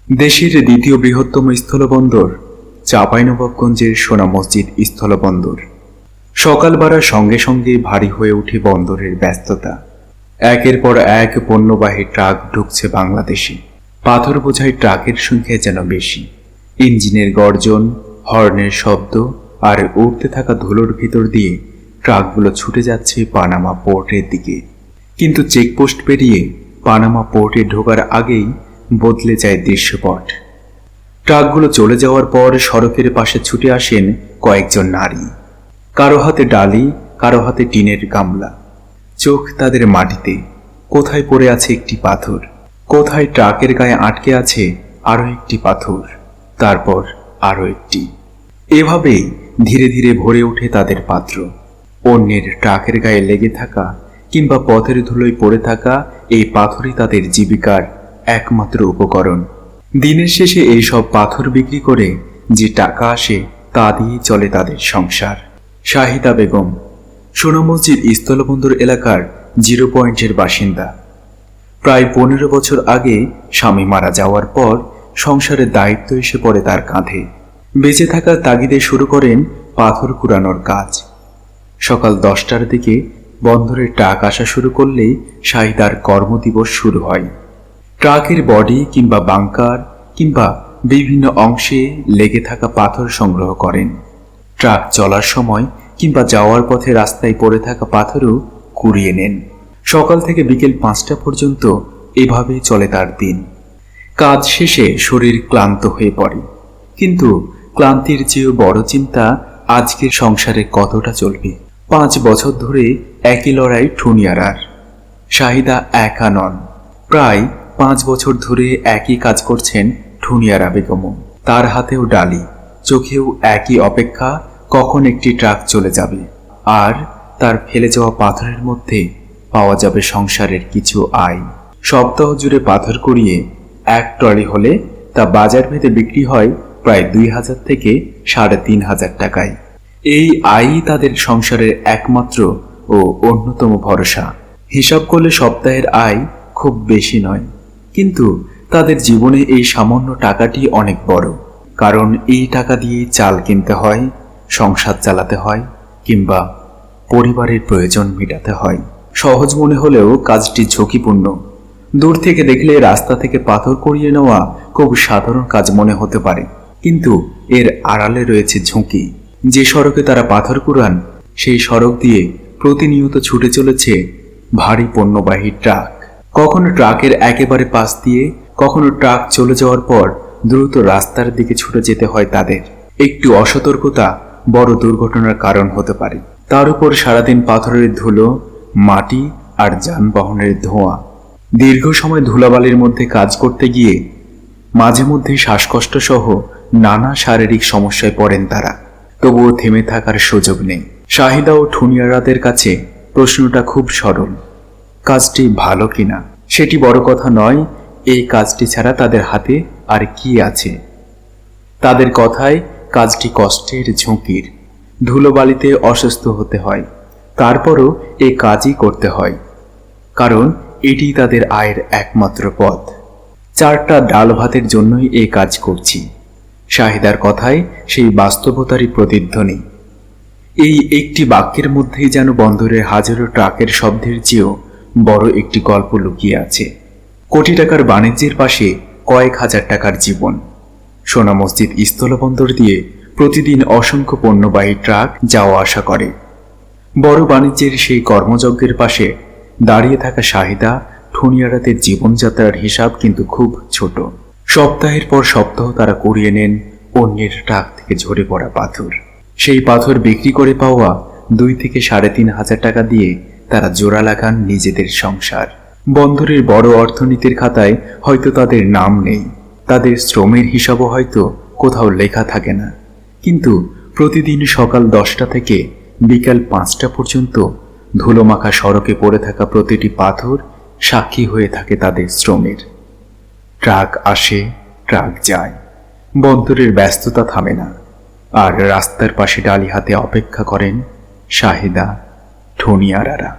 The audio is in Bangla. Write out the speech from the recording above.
দেশের দ্বিতীয় বৃহত্তম স্থলবন্দর চাঁপাইনবাবগঞ্জের সোনা মসজিদ স্থলবন্দর। সকাল বাড়ার সঙ্গে সঙ্গে ভারী হয়ে ওঠে বন্দরের ব্যস্ততা। একের পর এক পণ্যবাহী ট্রাক ঢুকছে বাংলাদেশে। পাথর বোঝাই ট্রাকের সংখ্যা যেন বেশি। ইঞ্জিনের গর্জন, হর্নের শব্দ আর উড়তে থাকা ধুলোর ভিতর দিয়ে ট্রাকগুলো ছুটে যাচ্ছে পানামা পোর্টের দিকে। কিন্তু চেকপোস্ট পেরিয়ে পানামা পোর্টে ঢোকার আগেই বদলে যায় দৃশ্যপট। ট্রাকগুলো চলে যাওয়ার পর সড়কের পাশে ছুটে আসেন কয়েকজন নারী। কারো হাতে ডালি, কারো হাতে টিনের গামলা। চোখ তাদের মাটিতে। কোথায় পড়ে আছে একটি পাথর, কোথায় ট্রাকের গায়ে আটকে আছে আরো একটি পাথর, তারপর আরো একটি। এভাবেই ধীরে ধীরে ভরে ওঠে তাদের পাত্র। অন্যের ট্রাকের গায়ে লেগে থাকা কিংবা পথের ধুলোয় পড়ে থাকা এই পাথরই তাদের জীবিকার একমাত্র উপকরণ। দিনের শেষে এই সব পাথর বিক্রি করে যে টাকা আসে তা দিয়ে চলে তাদের সংসার। শাহিদা বেগম সোনা মসজিদ স্থলবন্দর এলাকার 0 পয়েন্টের বাসিন্দা। প্রায় 15 বছর আগে স্বামী মারা যাওয়ার পর সংসারের দায়িত্ব এসে পড়ে তার কাঁধে। বেঁচে থাকার তাগিদে শুরু করেন পাথর কুড়ানোর কাজ। সকাল 10টার দিকে বন্দরে ট্রাক আসা শুরু করলেই শাহিদার কর্মদিবস শুরু হয়। ট্রাকের বডি কিংবা বাংকার কিংবা বিভিন্ন অংশে লেগে থাকা পাথর সংগ্রহ করেন। ট্রাক চলার সময় কিংবা যাওয়ার পথে রাস্তায় পড়ে থাকা পাথরও কুড়িয়ে নেন। সকাল থেকে বিকেল 5টা পর্যন্ত এভাবেই চলে তার দিন। কাজ শেষে শরীর ক্লান্ত হয়ে পড়ে, কিন্তু ক্লান্তির চেয়েও বড় চিন্তা আজকের সংসারে কতটা চলবে। 5 বছর ধরে একই লড়াই ঠুনিয়ারার। শাহিদা একা নন, প্রায় 5 বছর ধরে একই কাজ করছেন ঠুনিয়ারা বেগমও। তার হাতেও ডালি, চোখেও একই অপেক্ষা, কখন একটি ট্রাক চলে যাবে আর তার ফেলে যাওয়া পাথরের মধ্যে পাওয়া যাবে সংসারের কিছু আয়। সপ্তাহ জুড়ে পাথর কুড়িয়ে এক ট্রলি হলে তা বাজার ভেদে বিক্রি হয় প্রায় 2000 থেকে 3500 টাকায়। এই আয়ই তাদের সংসারের একমাত্র ও অন্যতম ভরসা। হিসাব করলে সপ্তাহের আয় খুব বেশি নয়, কিন্তু তাদের জীবনে এই সামান্য টাকাটি অনেক বড়। কারণ এই টাকা দিয়ে চাল কিনতে হয়, সংসার চালাতে হয় কিংবা পরিবারের প্রয়োজন মেটাতে হয়। সহজ মনে হলেও কাজটি ঝুঁকিপূর্ণ। দূর থেকে দেখলে রাস্তা থেকে পাথর কুড়িয়ে নেওয়া খুব সাধারণ কাজ মনে হতে পারে, কিন্তু এর আড়ালে রয়েছে ঝুঁকি। যে সড়কে তারা পাথর কুড়ান সেই সড়ক দিয়ে প্রতিনিয়ত ছুটে চলেছে ভারী পণ্যবাহী ট্রাক। কখনো ট্রাকের একেবারে পাশ দিয়ে, কখনো ট্রাক চলে যাওয়ার পর দ্রুত রাস্তার দিকে ছুটে যেতে হয় তাদের। একটু অসতর্কতা বড় দুর্ঘটনার কারণ হতে পারে। তার উপর সারাদিন পাথরের ধুলো, মাটি আর যানবাহনের ধোঁয়া। দীর্ঘ সময় ধুলাবালির মধ্যে কাজ করতে গিয়ে মাঝে মধ্যে শ্বাসকষ্ট সহ নানা শারীরিক সমস্যায় পড়েন তারা। তবুও থেমে থাকার সুযোগ নেই। শাহিদা ও ঠুনিয়ারাদের কাছে প্রশ্নটা খুব সরল, কাজটি ভালো কিনা সেটি বড় কথা নয়, এই কাজটি ছাড়া তাদের হাতে আর কি আছে। তাদের কথায় কাজটি কষ্টের, ঝুঁকির। ধুলোবালিতে অসুস্থ হতে হয়, তারপরও এই কাজই করতে হয়, কারণ এটি তাদের আয়ের একমাত্র পথ। 4টা ডাল ভাতের জন্যই এই কাজ করছি। শাহিদার কথায় সেই বাস্তবতারই প্রতিধ্বনি। এই একটি বাক্যের মধ্যেই যেন বন্দরের হাজারো ট্রাকের শব্দের চেয়েও বড় একটি গল্প লুকিয়ে আছে। কোটি টাকার বাণিজ্যের পাশে কয়েক হাজার টাকার জীবন। সোনা মসজিদ স্থলবন্দর দিয়ে প্রতিদিন অসংখ্য পণ্যবাহী ট্রাক যাওয়া আসা করে। বড় বাণিজ্যের সেই কর্মযজ্ঞের পাশে দাঁড়িয়ে থাকা শাহিদা ঠুনিয়ারাদের জীবনযাত্রার হিসাব কিন্তু খুব ছোট। সপ্তাহের পর সপ্তাহ তারা কুড়িয়ে নেন অন্যের ট্রাক থেকে ঝরে পড়া পাথর। সেই পাথর বিক্রি করে পাওয়া 2 থেকে 3500 টাকা দিয়ে তারা জোড়া লাগান নিজেদের সংসার। বন্দরের বড় অর্থনীতির খাতায় হয়তো তাদের নাম নেই, তাদের শ্রমের হিসাবও হয়তো কোথাও লেখা থাকে না, কিন্তু প্রতিদিন সকাল 10টা থেকে বিকাল 5টা পর্যন্ত ধুলোমাখা সড়কে পড়ে থাকা প্রতিটি পাথর সাক্ষী হয়ে থাকে তাদের শ্রমের। ট্রাক আসে, ট্রাক যায়, বন্দরের ব্যস্ততা থামে না। আর রাস্তার পাশে ডালি হাতে অপেক্ষা করেন শাহিদা, ঠুনিয়ারারা।